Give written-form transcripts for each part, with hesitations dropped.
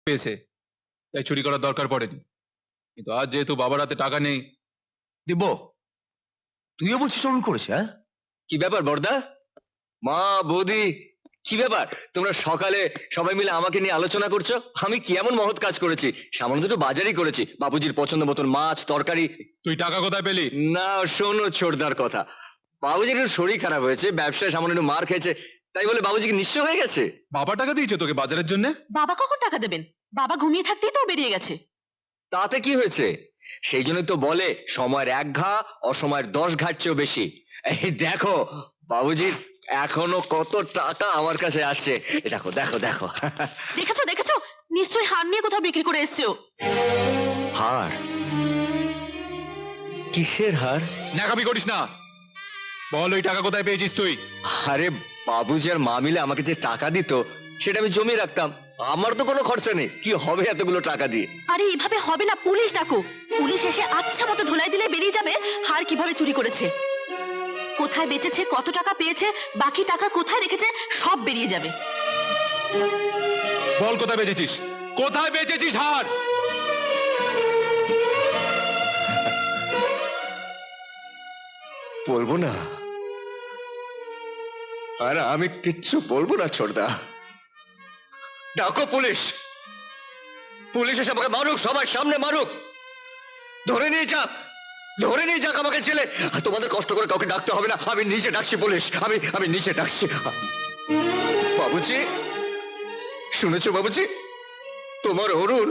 পেয়েছে, তাই চুরি করার দরকার পড়েনি। কিন্তু আজ যেহেতু বাবার হাতে টাকা নেই। দিব্য, তুইও বলছিস অরুণ করেছে? হ্যাঁ, কি ব্যাপার বড়দা, মা, বৌদি, কি ব্যাপার? তোমরা সকালে সবাই মিলে আমাকে নিয়ে আলোচনা করছো? আমি কি এমন মহৎ কাজ করেছি? সামান্য দুটো বাজারই করেছি, বাবুজির পছন্দ মতন মাছ তরকারি। তুই টাকা কোথায় পেলি? না, শোনো ছোটদার কথা, বাবুজির একটু শরীর খারাপ হয়েছে, ব্যবসায় সামান্য একটু মার খেয়েছে, তাই বলে বাবুজিকে নিঃস্ব হয়ে গেছে? বাবা টাকা দিয়েছে তোকে বাজারের জন্য? বাবা কখন টাকা দেবেন? বাবা ঘুমিয়ে থাকতেই তো বেরিয়ে গেছে। তাতে কি হয়েছে? সেই জন্যই তো বলে সময়ের 1 ঘা অসময়ের 10 ঘাট চেয়েও বেশি। এই দেখো বাবুজির এখনো কত টাকা আমার কাছে আছে, দেখো দেখো দেখো। দেখেছো দেখেছো, নিশ্চয়ই হার নিয়ে কোথাও বিক্রি করে এসছো। হার? কিসের হার? নাকামি করিস না, বল ওই টাকা কোথায় পেয়েছিস তুই? আরে বাবুজি আর মা মিলে আমাকে যে টাকা দিত সেটা আমি জমিয়ে রাখতাম, আমার তো কোনো খরচা নেই, কি হবে এতগুলো টাকা দিয়ে? আরে এভাবে হবে না, পুলিশ ডাকো। পুলিশ এসে আচ্ছা মতো ধুলাই দিলে বেরিয়ে যাবে হার কিভাবে চুরি করেছে, কোথায় বেচেছে, কত টাকা পেয়েছে, বাকি টাকা কোথায় রেখেছে, সব বেরিয়ে যাবে। বল কোথায় বেচেছিস, কোথায় বেচেছিস হার? বলবো না, আর আমি কিচ্ছু বলবো না ছোটদা। ডাকো পুলিশ, পুলিশ এসে আমাকে মারুক, সবার সামনে মারুক, ধরে নিয়ে যাক, ধরে নিয়ে যাক আমাকে ছেলে। আর তোমাদের কষ্ট করে কাউকে ডাকতে হবে না, আমি নিজে ডাকছি পুলিশ, আমি নিজে ডাকছি। বাবুজি, শুনেছো বাবুজি, তোমার অরুণ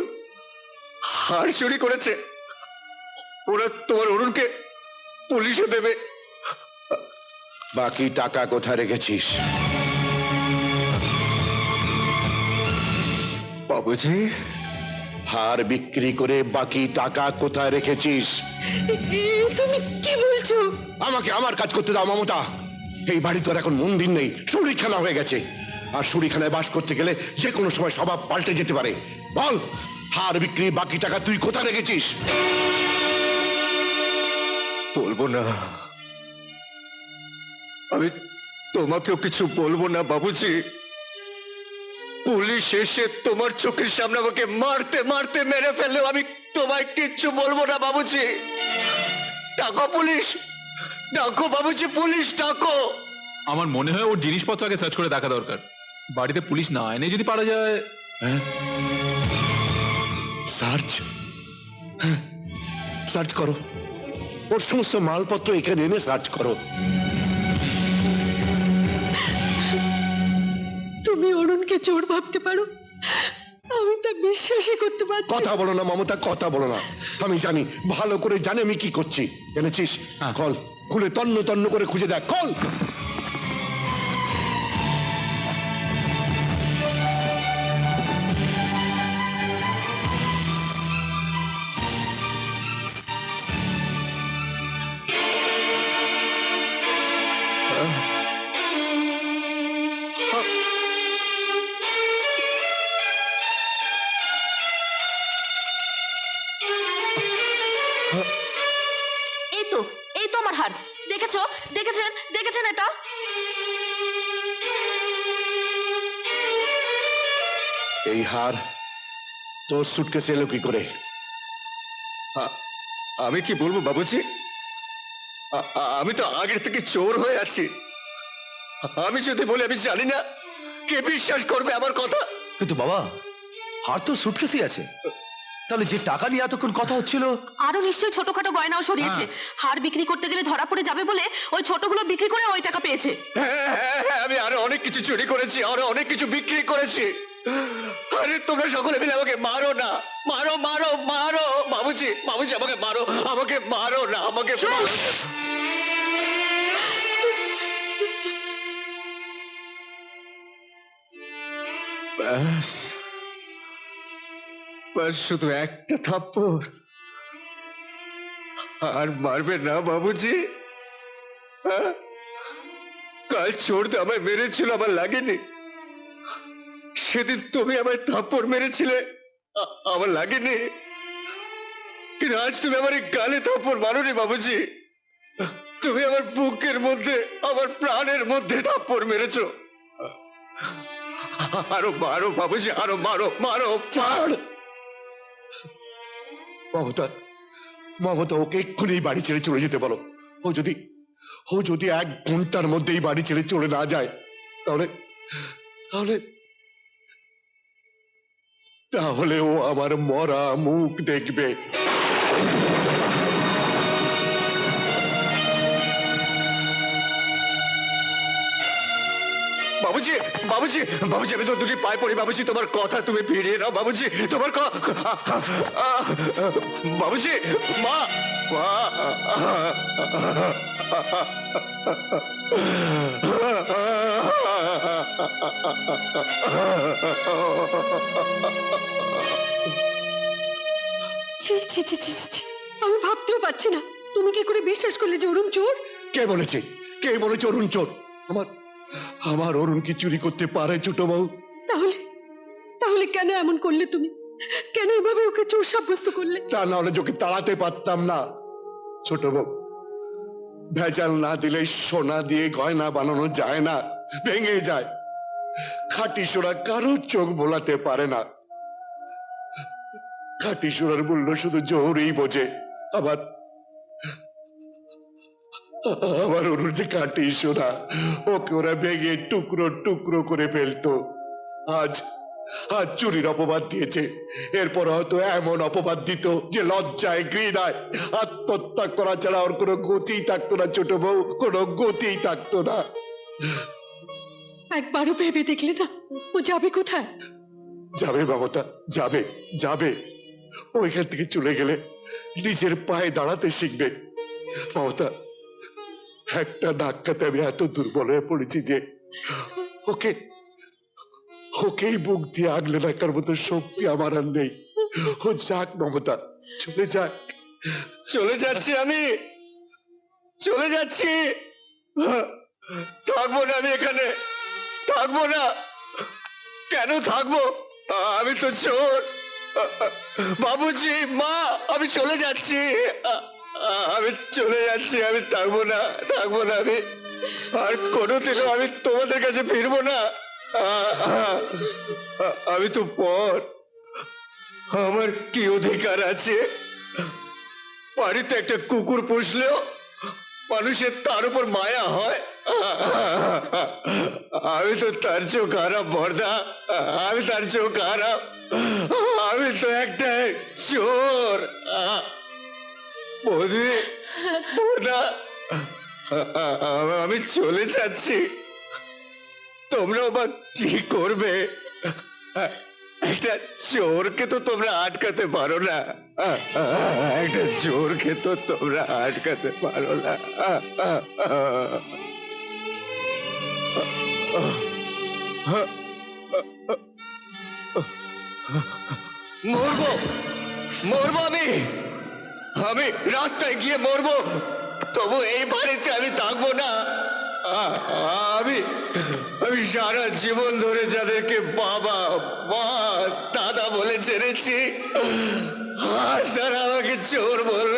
হার চুরি করেছে, ওরা তোমার অরুণকে পুলিশে দেবে। বাকি টাকা কোথায় রেখেছিস? বাবুজি, হার বিক্রি করে বাকি টাকা কোথায় রেখেছিস? তুমি কি বলছো? আমাকে আমার কাজ করতে দাও মমতা। এই বাড়ি তোর এখন মন্দির নেই, শুরিখানা হয়ে গেছে, আর শুরিখানায় বাস করতে গেলে যে কোনো সময় স্বভাব পাল্টে যেতে পারে। বল, হার বিক্রি বাকি টাকা তুই কোথায় রেখেছিস? বলবো না, আমি তোমাকেও কিছু বলবো না বাবুজি। পুলিশ এসে তোমার চোখের সামনে আমাকে মারতে মারতে মেরে ফেললেও আমি তোমায় কিচ্ছু বলবো না বাবুজি। ডাকো পুলিশ, ডাকো বাবুজি, পুলিশ ডাকো। আমার মনে হয় ওর জিনিসপত্র আগে সার্চ করে দেখা দরকার, বাড়িতে পুলিশ না এনে যদি পারা যায়। সার্চ? সার্চ করো, ওর সমস্ত মালপত্র এখানে এনে সার্চ করো। তুমি অরুণকে চোর ভাবতে পারো? আমি তা বিশ্বাসই করতে পারছি। কথা বলো না মমতা, কথা বলো না। আমি জানি, ভালো করে জানি আমি কি করছি। জেনেছিস? হ্যাঁ। কল খুলে তন্ন তন্ন করে খুঁজে দেখ, কল। এই তো, এই তো আমার হার। দেখেছো, দেখেছেন, দেখেছেন এটা? এই হার তোর সুটকেসে এলো কি করে? আমি কি বলবো বাবুজি, আমি তো আগের থেকে চোর হয়ে আছি। আমি যদি বলি আমি জানি না, কে বিশ্বাস করবে আমার কথা? কিন্তু বাবা, হার তো সুটকেসই আছে, তাহলে যে টাকা নিয়ে এতক্ষণ কথা হচ্ছিল। আরো নিশ্চয়ই ছোটখাটো গয়নাও সরিয়েছে। হার বিক্রি করতে গেলে ধরা পড়ে যাবে বলে ওই ছোটগুলো বিক্রি করে ওই টাকা পেয়েছে। হ্যাঁ, হ্যাঁ, হ্যাঁ, আমি আরো অনেক কিছু চুরি করেছি, আরো অনেক কিছু বিক্রি করেছি। আরে তোমরা সকলে মিলে আমাকে মারো না, মারো মারো মারো বাবুজি, বাবুজি আমাকে মারো, আমাকে মারো না, আমাকে মারো না। ব্যাস, ব্যাস, শুধু একটা থাপ্পড়, আর মারবে না বাবুজি? হ্যাঁ? কাল চোরতে আমায় মেরেছিল, আমার লাগেনি? সেদিন তুমি আমায় থাপ্পড় মেরেছিলে, আমার লাগেনি? কিন্তু আজ তুমি আমার এই গালে থাপ্পড় মারোনি বাবুজি, তুমি আমার বুকের মধ্যে, আমার প্রাণের মধ্যে থাপ্পড় মেরেছো। আরো মারো বাবুজি, আরো মারো মারো ছাড় মমতা, মমতা ওকে এক্ষুনি এই বাড়ি ছেড়ে চলে যেতে বলো। ও যদি 1 ঘন্টার মধ্যে এই বাড়ি ছেড়ে চলে না যায় তাহলে তাহলে তাহলে ও আমার মরা মুখ দেখবে। বাবুজি বাবুজি বাবুজি, আমি তো দুটি পায়ে পড়ি বাবুজি, তোমার কথা তুমি ফিরিয়ে নাও বাবুজি, তোমার বাবুজি, মা মা ছি ছি ছি ছি ছি, ছি। আমি ভাবতেও পারছি না তুমি কি করে বিশ্বাস করলে যে অরুণ চোর। কে বলেছে অরুণ চোর? আমার আমার অরুণ কি চুরি করতে পারে ছোট বউ? তাহলে তাহলে কেন এমন করলে তুমি? কেন এভাবে ওকে চোর সাব্যস্ত করলে? তা না হলে ওকে তাড়াতে পারতাম না ছোট বউ। ভেজাল না দিলে সোনা দিয়ে গয়না বানানো যায় না, ভেঙে যায়। খাঁটি সোনা কারোর চোখ ভোলাতে পারে না। খাঁটি সোনার মূল্য শুধু জোহরই বোঝে। আবার আমার অরুণ যে খাঁটি সোনা, ওকে ওরা ভেঙে টুকরো টুকরো করে ফেলতো। আজ আজ চুরির অপবাদ দিয়েছে, এরপর হয়তো এমন অপবাদ দিত যে লজ্জায় ঘৃণায় আত্মহত্যা করা ছাড়া ওর কোনো গতিই থাকতো না ছোট বউ, কোনো গতিই থাকতো না। একবারও ভেবে দেখলে না ও যাবে কোথায়? যাবে মমতা, যাবে যাবে। ওইখান থেকে চলে গেলে নিজের পায়ে দাঁড়াতে শিখবে। মমতা, একটা ধাক্কাতে আমি এত দুর্বল হয়ে পড়েছি যে ওকে ওকেই বুক দিয়ে আগলে রাখার মতো শক্তি আমার আর নেই। ও যাক মমতা, চলে যাক। চলে যাচ্ছি, আমি চলে যাচ্ছি, থাকবো না আমি এখানে, থাকবো না। কেন থাকবো? আমি তো চোর। বাবুজি, মা, আমি চলে যাচ্ছি, আমি চলে যাচ্ছি, আমি থাকবো না, থাকবো না আমি। আর কোনোদিনও আমি তোমাদের কাছে ফিরবো না। আমি তো পর, আমার কি অধিকার আছে? বাড়িতে একটা কুকুর পুষলেও মানুষের তার উপর মায়া হয়। আমি তো তার চেয়েও খারাপ বর্দা, আমি তার চেয়েও খারাপ। আমি তো একটা চোর। বৌদি, বর্দা, আমি চলে যাচ্ছি, তোমরাও বা কি করবে? একটা চোরকে তো তোমরা আটকাতে পারো না, একটা চোরকে তো তোমরা আটকাতে পারো না। মরবো, মরবো আমি, আমি রাস্তায় গিয়ে মরবো, তবু এই বাড়িতে আমি থাকবো না। আমি আমি সারা জীবন ধরে যাদেরকে বাবা, মা, দাদা বলে চেনেছি, আজ তারা আমাকে চোর বলল,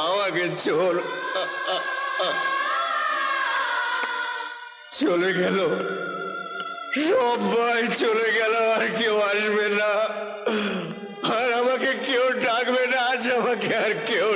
আমাকে চোর। চলে গেল, সবাই চলে গেল, আর কেউ আসবে না, আর আমাকে কেউ ডাকবে না, আজ আমাকে আর কেউ